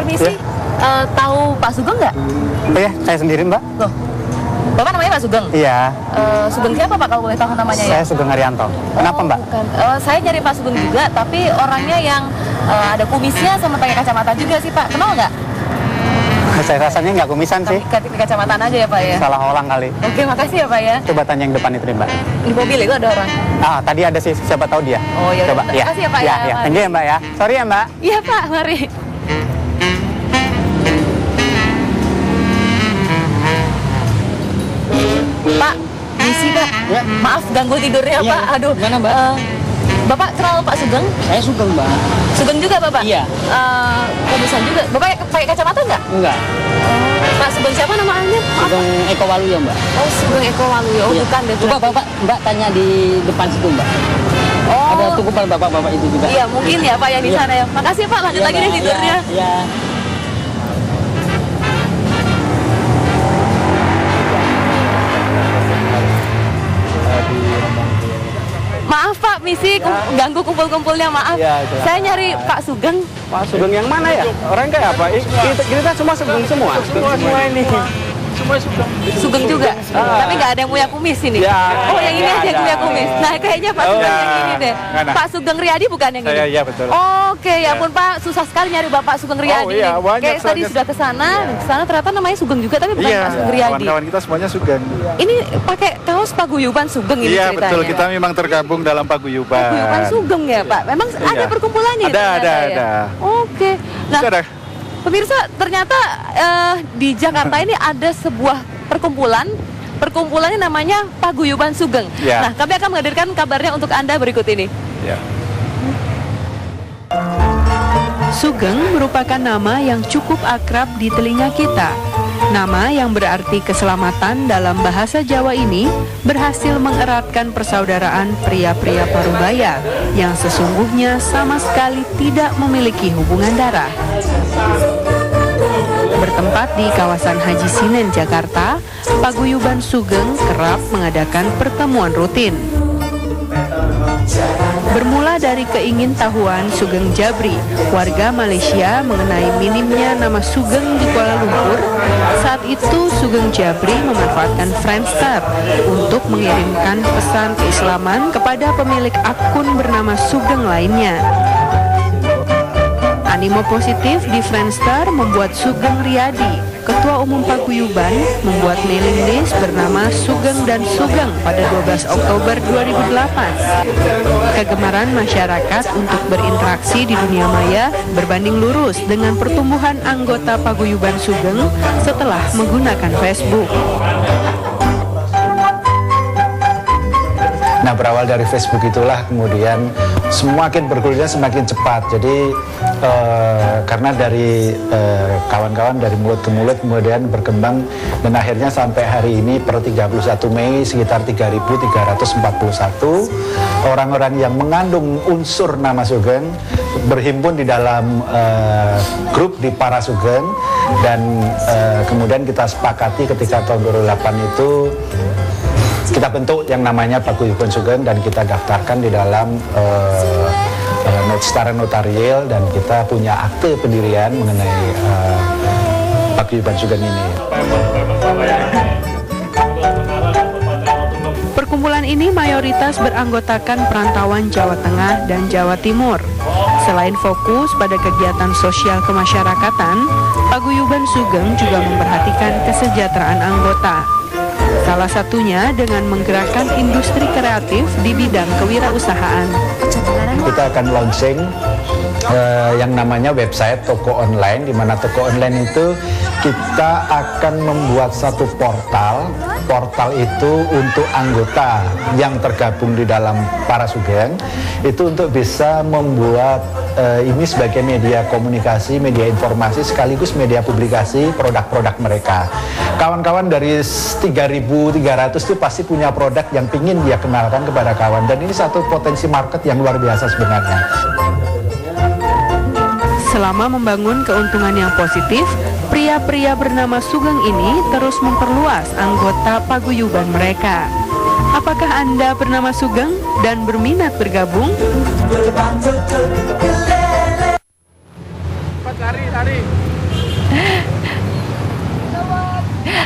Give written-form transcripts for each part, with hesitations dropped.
permisi. Tahu Pak Sugeng nggak? Oh ya, saya sendiri Mbak. Loh, Bapak namanya Pak Sugeng? Iya. Sugeng siapa Pak kalau boleh tahu namanya ya? Saya Sugeng Arianto. Kenapa Mbak? Bukan. Saya nyari Pak Sugeng juga, tapi orangnya yang ada kumisnya sama pakai kacamata juga sih Pak. Kenal nggak? Saya rasanya nggak kumisan sih. Tapi kacamataan aja ya Pak ya? Salah orang kali. Oke, makasih ya Pak ya. Coba tanya yang depan itu nih Mbak. Di mobil itu ada orang. Ah, tadi ada sih, siapa tahu dia. Oh iya, Coba. terima kasih ya Pak ya. Ya. Thank you ya Mbak ya. Sorry ya Mbak. Iya Pak, mari. Pak, misi Pak. Ya. Maaf ganggu tidurnya Iya, Pak. Aduh. gimana, Mbak? Bapak kenal Pak Sugeng? Saya Sugeng, Mbak. Sugeng juga Bapak? Iya. Kumisan juga. Bapak pakai kacamata nggak? Enggak. Pak Sugeng siapa namanya? Maaf. Sugeng Eko Waluyo, Mbak. Oh, Sugeng Eko Waluyo. Oh, Iya. bukan deh. Coba Bapak, Mbak tanya di depan situ, Mbak. Oh. Ada tukupan bapak-bapak itu juga. Iya, mungkin ya Pak yang di Iya. sana ya. Makasih Pak, lanjut Iya, lagi deh Mbak. tidurnya. Iya. Maaf Pak, misi ganggu kumpul-kumpulnya, maaf. Iya, itu. Saya nyari Pak Sugeng. Pak Sugeng yang mana ya? Orang kayak apa? Kita semua Sugeng semua. Semua ini. Sugeng juga, tapi nggak ada yang punya kumis ini. Ya, Oh, yang ini ya, aja yang ada. punya kumis. Nah, kayaknya Pak Sugeng ya. yang ini deh. Mana? Pak Sugeng Riyadi bukan yang ini? Iya betul. Oke, ya ampun Pak, susah sekali nyari Bapak Sugeng Riyadi. iya, nih. banyak Kayak tadi soalnya. sudah ke sana ternyata namanya Sugeng juga, tapi bukan Pak Sugeng Riyadi. kawan-kawan kita semuanya Sugeng. Ini pakai kaos paguyuban Sugeng ini Iya ceritanya. betul, kita memang tergabung dalam paguyuban. Paguyuban Sugeng ya Pak. Memang ada Iya. perkumpulannya Ada, ternyata ya? ada. Oke. Nah, Itu ada. pemirsa, ternyata di Jakarta ini ada sebuah perkumpulannya namanya Paguyuban Sugeng. Ya. Nah, kami akan menghadirkan kabarnya untuk Anda berikut ini. Ya. Sugeng merupakan nama yang cukup akrab di telinga kita. Nama yang berarti keselamatan dalam bahasa Jawa ini berhasil mengeratkan persaudaraan pria-pria Parubaya yang sesungguhnya sama sekali tidak memiliki hubungan darah. Bertempat di kawasan Haji Sinen, Jakarta, Paguyuban Sugeng kerap mengadakan pertemuan rutin. Bermula dari keingintahuan Sugeng Jabri, warga Malaysia mengenai minimnya nama Sugeng di Kuala Lumpur, saat itu Sugeng Jabri memanfaatkan Friendster untuk mengirimkan pesan keislaman kepada pemilik akun bernama Sugeng lainnya. Animo positif di Friendster membuat Sugeng Riyadi, Ketua Umum Paguyuban, membuat mailing list bernama Sugeng dan Sugeng pada 12 Oktober 2008. Kegemaran masyarakat untuk berinteraksi di dunia maya berbanding lurus dengan pertumbuhan anggota Paguyuban Sugeng setelah menggunakan Facebook. Nah, berawal dari Facebook itulah kemudian semakin bergulirnya semakin cepat. Jadi karena dari kawan-kawan dari mulut ke mulut kemudian berkembang dan akhirnya sampai hari ini per 31 Mei sekitar 3.341 orang-orang yang mengandung unsur nama Sugeng berhimpun di dalam grup di Para Sugeng dan kemudian kita sepakati ketika tahun 2008 itu kita bentuk yang namanya Paguyuban Sugeng dan kita daftarkan di dalam secara notarial dan kita punya akte pendirian mengenai Paguyuban Sugeng ini. Perkumpulan ini mayoritas beranggotakan perantauan Jawa Tengah dan Jawa Timur. Selain fokus pada kegiatan sosial kemasyarakatan, Paguyuban Sugeng juga memperhatikan kesejahteraan anggota. Salah satunya dengan menggerakkan industri kreatif di bidang kewirausahaan. Kita akan launching yang namanya website toko online, di mana toko online itu kita akan membuat satu portal itu untuk anggota yang tergabung di dalam Para Sugeng itu untuk bisa membuat ini sebagai media komunikasi, media informasi sekaligus media publikasi produk-produk mereka. Kawan-kawan dari 3.300 itu pasti punya produk yang ingin dia kenalkan kepada kawan dan ini satu potensi market yang luar biasa sebenarnya. Selama membangun keuntungan yang positif, pria-pria bernama Sugeng ini terus memperluas anggota paguyuban mereka. Apakah Anda bernama Sugeng dan berminat bergabung? Lari.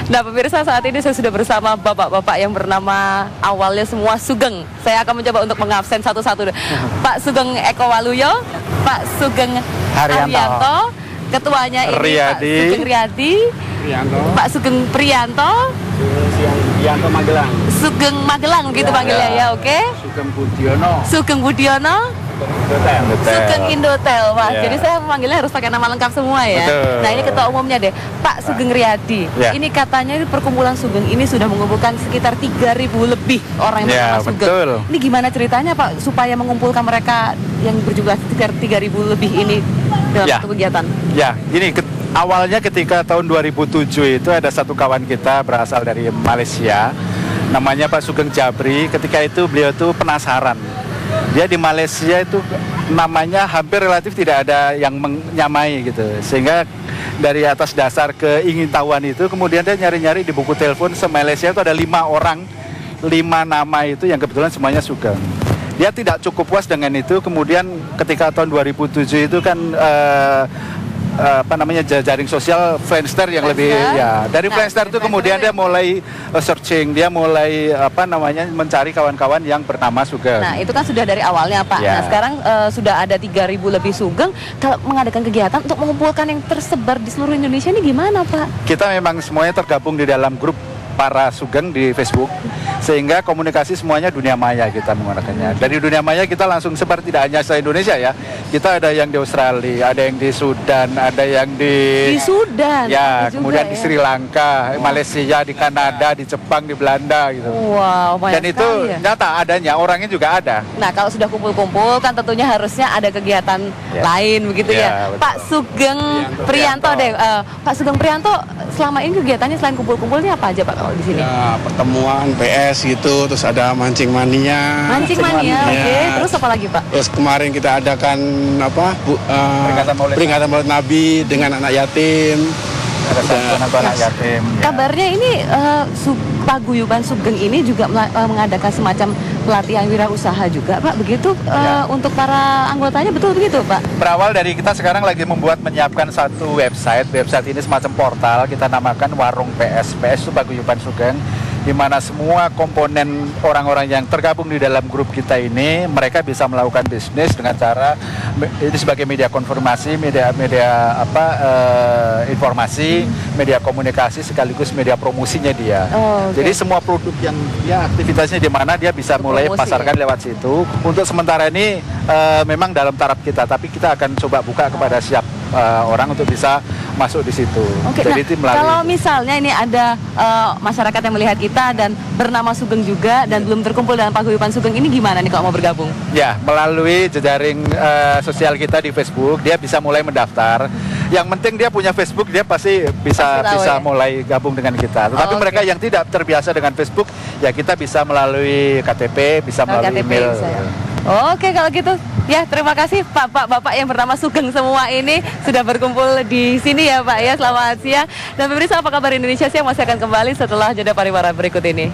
Nah pemirsa, saat ini saya sudah bersama bapak-bapak yang bernama awalnya semua Sugeng. Saya akan mencoba untuk mengabsen satu-satu. Pak Sugeng Eko Waluyo, Pak Sugeng Haryanto, ketuanya ini Pak Riyadi. Sugeng Riyadi, Pak Sugeng Priyanto, Yanto Magelang. Sugeng Magelang begitu panggilnya ya, oke? Sugeng Budiono. Sugeng Budiono, Sugeng Indotel. Wah, Ya. jadi saya memanggilnya harus pakai nama lengkap semua ya. Betul. Nah, ini ketua umumnya deh, Pak Sugeng Riyadi. Ya. Ini katanya perkumpulan Sugeng ini sudah mengumpulkan sekitar 3.000 lebih orang yang Ya, bernama Sugeng. betul. Ini gimana ceritanya Pak supaya mengumpulkan mereka yang berjumlah sekitar 3.000 lebih ini dalam Ya. satu kegiatan? Ya, gini, awalnya ketika tahun 2007 itu ada satu kawan kita berasal dari Malaysia, namanya Pak Sugeng Jabri. Ketika itu beliau tuh penasaran. Dia di Malaysia itu namanya hampir relatif tidak ada yang menyamai gitu. Sehingga dari atas dasar keingintahuan itu kemudian dia nyari-nyari di buku telepon se-Malaysia itu ada 5 orang, 5 nama itu yang kebetulan semuanya Sugeng. Dia tidak cukup puas dengan itu, kemudian ketika tahun 2007 itu kan jaring sosial Friendster yang lebih ya. Dari Nah, Friendster itu kemudian dia mulai searching, dia mulai mencari kawan-kawan yang bernama Sugeng. Nah, itu kan sudah dari awalnya, Pak. Ya. Nah, sekarang sudah ada 3.000 lebih Sugeng. Kalau mengadakan kegiatan untuk mengumpulkan yang tersebar di seluruh Indonesia ini gimana, Pak? Kita memang semuanya tergabung di dalam grup para Sugeng di Facebook, sehingga komunikasi semuanya dunia maya kita menggunakannya. Dari dunia maya kita langsung sebar, tidak hanya se Indonesia ya. Kita ada yang di Australia, ada yang di Sudan, ada yang Di Sudan. ya, ada juga kemudian di ya? Sri Lanka, Malaysia, di Kanada, di Jepang, di Belanda gitu. Wow, banyak Dan itu sekali ya. nyata adanya, orangnya juga ada. Nah, kalau sudah kumpul-kumpul kan tentunya harusnya ada kegiatan Ya. lain begitu Ya, ya. betul. Pak Sugeng Priyanto deh. Pak Sugeng Priyanto selama ini kegiatannya selain kumpul-kumpulnya apa aja Pak kalau di sini? Ya, pertemuan PS gitu, terus ada mancing mania. Mancing mania, oke. Terus apa lagi Pak? Terus kemarin kita adakan Peringatan Maulid Nabi dengan anak yatim. Ada santunan untuk anak yatim. ya. Kabarnya ini paguyuban Sugeng ini juga mengadakan semacam pelatihan wirausaha juga Pak, begitu Ya. untuk para anggotanya, betul begitu Pak? Berawal dari kita sekarang lagi menyiapkan satu website ini semacam portal, kita namakan Warung PS. PS itu Paguyuban Sugeng, di mana semua komponen orang-orang yang tergabung di dalam grup kita ini, mereka bisa melakukan bisnis dengan cara ini sebagai media konfirmasi, informasi, media komunikasi sekaligus media promosinya dia. Oh, oke. Jadi semua produk yang dia aktivitasnya di mana dia bisa mulai Promosi, pasarkan lewat situ. Untuk sementara ini memang dalam taraf kita, tapi kita akan coba buka kepada siap orang untuk bisa masuk di situ. Oke, Jadi nah, itu melalui kalau misalnya ini ada masyarakat yang melihat kita dan bernama Sugeng juga dan belum terkumpul dalam paguyuban Sugeng ini, gimana nih kalau mau bergabung? ya melalui jejaring sosial kita di Facebook, dia bisa mulai mendaftar. Yang penting dia punya Facebook, dia pasti bisa Pasti tahu ya? mulai gabung dengan kita. Tetapi Oke. mereka yang tidak terbiasa dengan Facebook, ya kita bisa melalui KTP, bisa Kalau melalui KTP email. bisa ya. Oke kalau gitu ya, terima kasih Bapak yang bernama Sugeng semua ini sudah berkumpul di sini ya Pak ya. Selamat siang. Dan pemirsa, apa kabar Indonesia Siang masih akan kembali setelah jeda pariwara berikut ini.